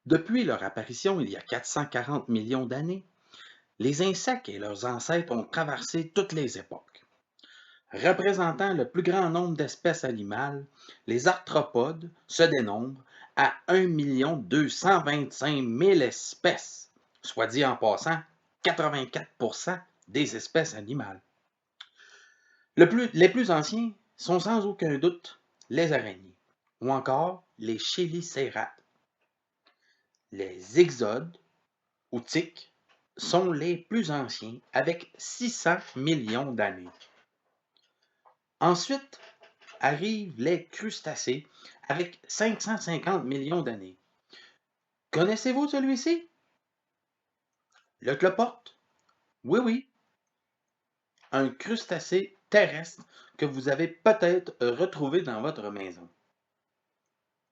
Depuis leur apparition il y a 440 millions d'années, les insectes et leurs ancêtres ont traversé toutes les époques. Représentant le plus grand nombre d'espèces animales, les arthropodes se dénombrent à 1 225 000 espèces, soit dit en passant 84% des espèces animales. Les plus anciens sont sans aucun doute les araignées, ou encore les chélicérates. Les exodes, ou tiques, sont les plus anciens, avec 600 millions d'années. Ensuite arrivent les crustacés, avec 550 millions d'années. Connaissez-vous celui-ci? Le cloporte? Oui, oui, un crustacé terrestre que vous avez peut-être retrouvé dans votre maison.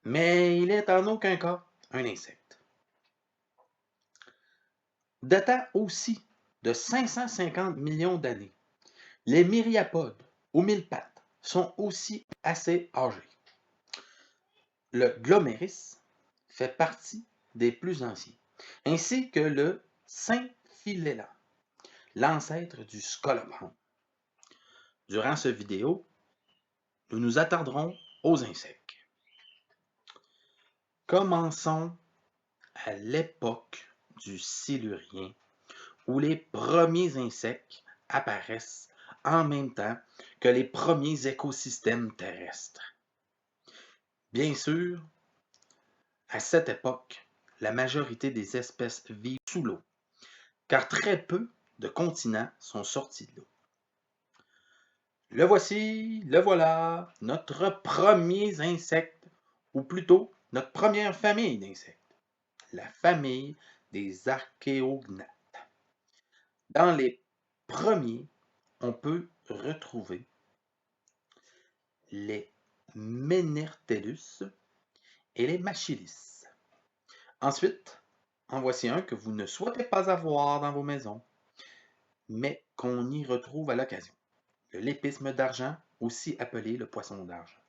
Mais il n'est en aucun cas un insecte. Datant aussi de 550 millions d'années, les myriapodes aux 1000 pattes sont aussi assez âgés. Le gloméris fait partie des plus anciens, ainsi que le Symphyléla, l'ancêtre du scolopendre. Durant cette vidéo, nous nous attarderons aux insectes. Commençons à l'époque du Silurien, où les premiers insectes apparaissent en même temps que les premiers écosystèmes terrestres. Bien sûr, à cette époque, la majorité des espèces vivent sous l'eau, car très peu de continents sont sortis de l'eau. Le voilà, notre premier insecte, ou plutôt notre première famille d'insectes, la famille des archéognates. Dans les premiers, on peut retrouver les Menertellus et les Machillis. Ensuite, en voici un que vous ne souhaitez pas avoir dans vos maisons, mais qu'on y retrouve à l'occasion. Le lépisme d'argent, aussi appelé le poisson d'argent.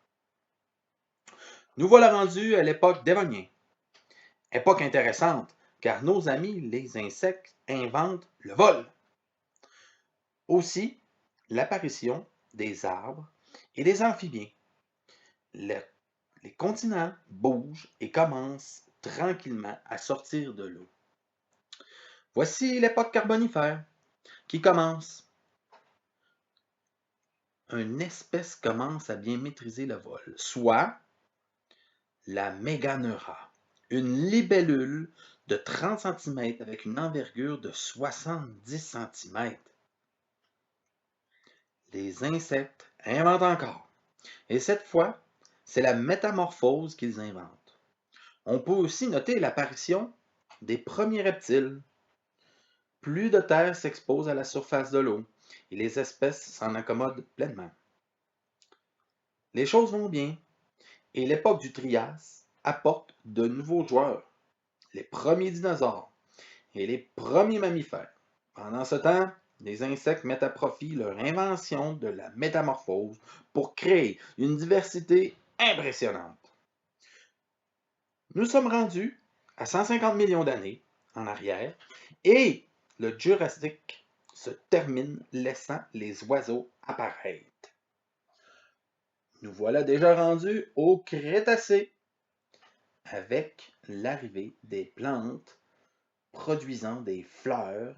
Nous voilà rendus à l'époque dévonien. Époque intéressante, car nos amis les insectes inventent le vol. Aussi, l'apparition des arbres et des amphibiens. Les continents bougent et commencent tranquillement à sortir de l'eau. Voici l'époque carbonifère qui commence. Une espèce commence à bien maîtriser le vol, soit la Méganeura, une libellule de 30 cm avec une envergure de 70 cm. Les insectes inventent encore, et cette fois, c'est la métamorphose qu'ils inventent. On peut aussi noter l'apparition des premiers reptiles. Plus de terre s'expose à la surface de l'eau, et les espèces s'en accommodent pleinement. Les choses vont bien, et l'époque du Trias apporte de nouveaux joueurs, les premiers dinosaures et les premiers mammifères. Pendant ce temps, les insectes mettent à profit leur invention de la métamorphose pour créer une diversité impressionnante. Nous sommes rendus à 150 millions d'années en arrière et le Jurassique se termine laissant les oiseaux apparaître. Nous voilà déjà rendus au Crétacé avec l'arrivée des plantes produisant des fleurs.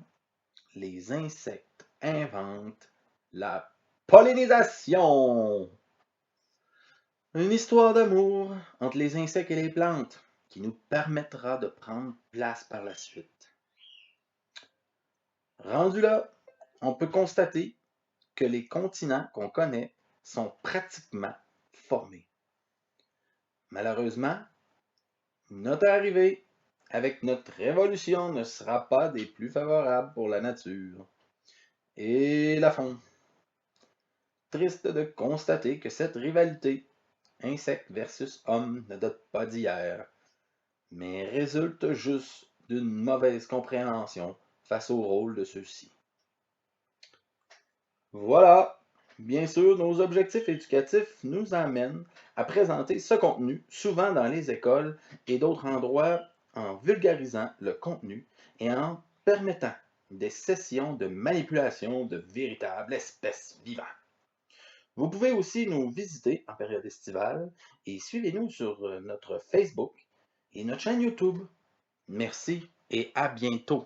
Les insectes inventent la pollinisation. Une histoire d'amour entre les insectes et les plantes qui nous permettra de prendre place par la suite. Rendu là, on peut constater que les continents qu'on connaît sont pratiquement formés. Malheureusement, notre arrivée avec notre révolution ne sera pas des plus favorables pour la nature et la faune. Triste de constater que cette rivalité, insecte versus homme, ne date pas d'hier, mais résulte juste d'une mauvaise compréhension face au rôle de ceux-ci. Voilà, bien sûr, nos objectifs éducatifs nous amènent à présenter ce contenu, souvent dans les écoles et d'autres endroits en vulgarisant le contenu et en permettant des sessions de manipulation de véritables espèces vivantes. Vous pouvez aussi nous visiter en période estivale et suivez-nous sur notre Facebook et notre chaîne YouTube. Merci et à bientôt.